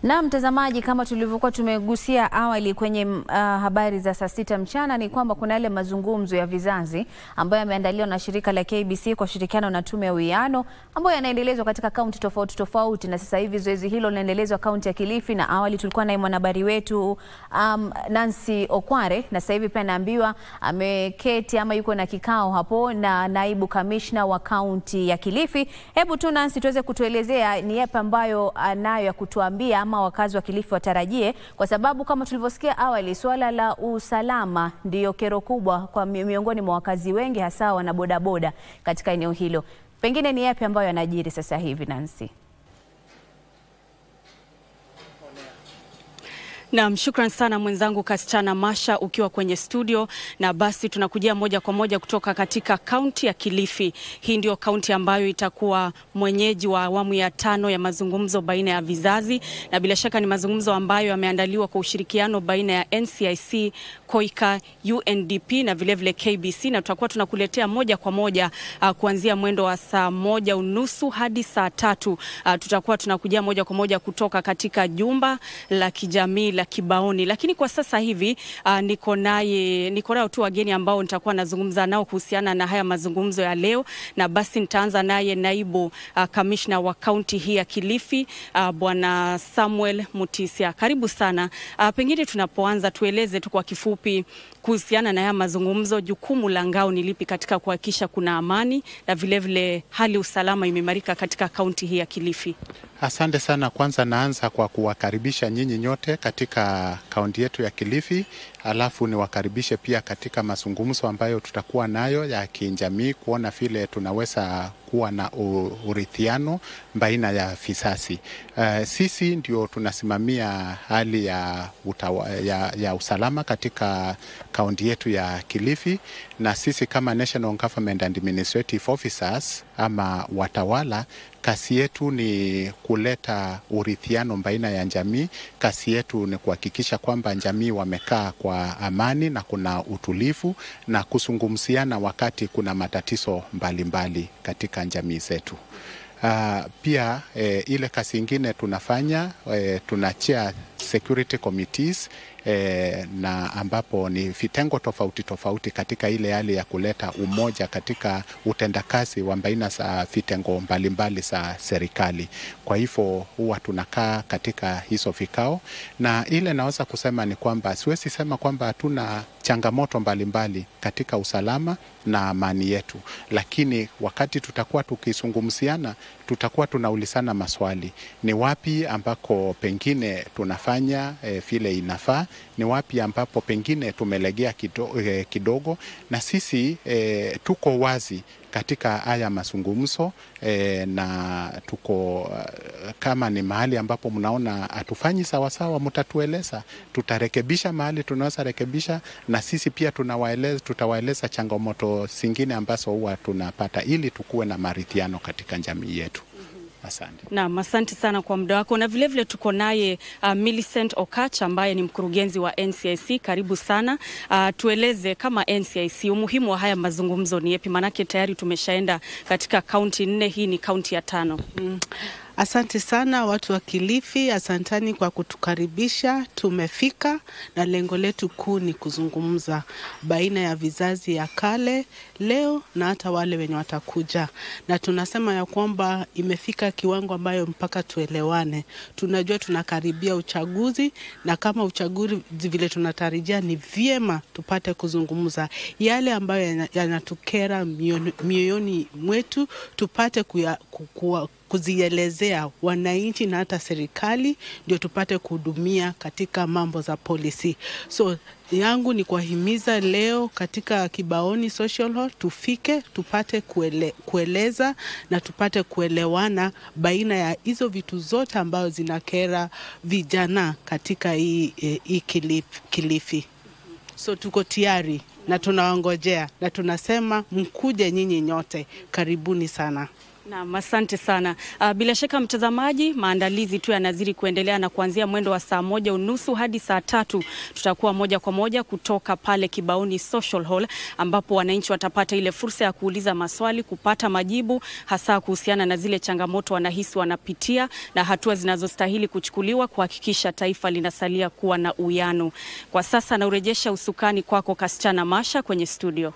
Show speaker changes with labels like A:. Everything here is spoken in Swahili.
A: Na mtazamaji, kama tulivyokuwa tumegusia awali kwenye habari za saa 6 mchana, ni kwamba kuna yale mazungumzo ya vizazi ambayo yameandaliwa na shirika la KBC kwa shirikiano na tume ya uwiano ambayo yanaendelezwa katika kaunti tofauti tofauti, na sasa hivi zoezi hilo linaendelezwa kaunti ya Kilifi, na awali tulikuwa na mwanahabari wetu Nancy Okware, na sasa hivi pia naambiwa ameketi ama yuko na kikao hapo na naibu kamishna wa kaunti ya Kilifi. Hebu tu Nancy, tuweze kutuelezea ni yapi ambayo anayo ya kutuambia ama wakazi wa Kilifi watarajie, kwa sababu kama tulivyosikia awali, swala la usalama ndio kero kubwa kwa miongoni mwa wakazi wengi, hasa wana bodaboda katika eneo hilo. Pengine ni yapi ambayo yanajiri sasa hivi, Nancy?
B: Naam, shukran sana mwenzangu Kasichana Masha ukiwa kwenye studio, na basi tunakujia moja kwa moja kutoka katika kaunti ya Kilifi. Hii ndio kaunti ambayo itakuwa mwenyeji wa awamu ya 5 ya mazungumzo baina ya vizazi, na bila shaka ni mazungumzo ambayo yameandaliwa kwa ushirikiano baina ya NCIC, KOICA, UNDP na vilevile KBC, na tutakuwa tunakuletea moja kwa moja kuanzia mwendo wa saa 1:30 hadi saa 3. Tutakuwa tunakujia moja kwa moja kutoka katika jumba la kijamii la Kibaoni, lakini kwa sasa hivi niko nao tu wageni ambao nitakuwa nazungumza nao kuhusiana na haya mazungumzo ya leo, na basi nitaanza naye naibu kamishna wa kaunti hii ya Kilifi, Bwana Samuel Mutisia. Karibu sana. Pengine tunapoanza tueleze tu kwa kifupi kuhusiana na haya mazungumzo, jukumu la ngao ni lipi katika kuhakikisha kuna amani na vilevile hali usalama imeimarika katika kaunti hii ya Kilifi?
C: Asante sana. Kwanza naanza kwa kuwakaribisha nyinyi nyote katika kaunti yetu ya Kilifi, alafu niwakaribishe pia katika mazungumzo ambayo tutakuwa nayo ya kijamii, kuona vile tunaweza kuwa na urithiano baina ya vizazi. Sisi ndio tunasimamia hali ya usalama katika kaunti yetu ya Kilifi, na sisi kama National Government Administrative Officers ama watawala, kazi yetu ni kuleta urithiano baina ya jamii. Kazi yetu ni kuhakikisha kwamba jamii wamekaa kwa amani na kuna utulivu na kuzungumziana wakati kuna matatizo mbalimbali katika jamii zetu. Pia ile kazi ingine tunafanya, tunachea security committees na ambapo ni vitengo tofauti tofauti katika ile hali ya kuleta umoja katika utendakazi wa baina za vitengo mbalimbali za serikali. Kwa hivyo huwa tunakaa katika hizo vikao, na ile naweza kusema ni kwamba siwezi sema kwamba hatuna changamoto mbalimbali katika usalama na amani yetu, lakini wakati tutakuwa tukizungumziana, tutakuwa tunaulizana maswali. Ni wapi ambako pengine tunafanya vile inafaa, ni wapi ambapo pengine tumelegea kidogo, na sisi tuko wazi katika haya mazungumzo, na tuko kama ni mahali ambapo mnaona hatufanyi sawa sawa, mtatueleza, tutarekebisha mahali tunaweza rekebisha, na sisi pia tutawaeleza changamoto zingine ambazo huwa tunapata, ili tukuwe na maridhiano katika jamii yetu. Asante.
B: Naam, asante sana kwa muda wako, na vilevile tuko naye Millicent Okach ambaye ni mkurugenzi wa NCIC. Karibu sana. Tueleze kama NCIC umuhimu wa haya mazungumzo ni yapi, manake tayari tumeshaenda katika kaunti 4, hii ni kaunti ya 5.
D: Asante sana watu wa Kilifi, asantani kwa kutukaribisha. Tumefika na lengo letu kuu ni kuzungumza baina ya vizazi ya kale, leo na hata wale wenye watakuja. Na tunasema ya kwamba imefika kiwango ambayo mpaka tuelewane. Tunajua tunakaribia uchaguzi, na kama uchaguzi vile tunatarajia, ni vyema tupate kuzungumza yale ambayo yanatukera mioyoni mwetu, tupate kuzielezea wananchi na hata serikali, ndio tupate kuhudumia katika mambo za policy. So yangu ni kuwahimiza leo katika Kibaoni Social Hall tufike, tupate kueleza na tupate kuelewana baina ya hizo vitu zote ambazo zinakera vijana katika hii Kilifi. So tuko tayari na tunaongojea, na tunasema mkuje nyinyi nyote, karibuni sana.
B: Na asante sana. Bila shaka mtazamaji, maandalizi tu yanazidi kuendelea na kuanzia mwendo wa saa 1:30 hadi saa 3 tutakuwa moja kwa moja kutoka pale Kibaoni Social Hall, ambapo wananchi watapata ile fursa ya kuuliza maswali, kupata majibu hasa kuhusiana na zile changamoto wanahisi wanapitia na hatua zinazostahili kuchukuliwa kuhakikisha taifa linasalia kuwa na uwiano. Kwa sasa naurejesha usukani kwako Kasichana Masha kwenye studio.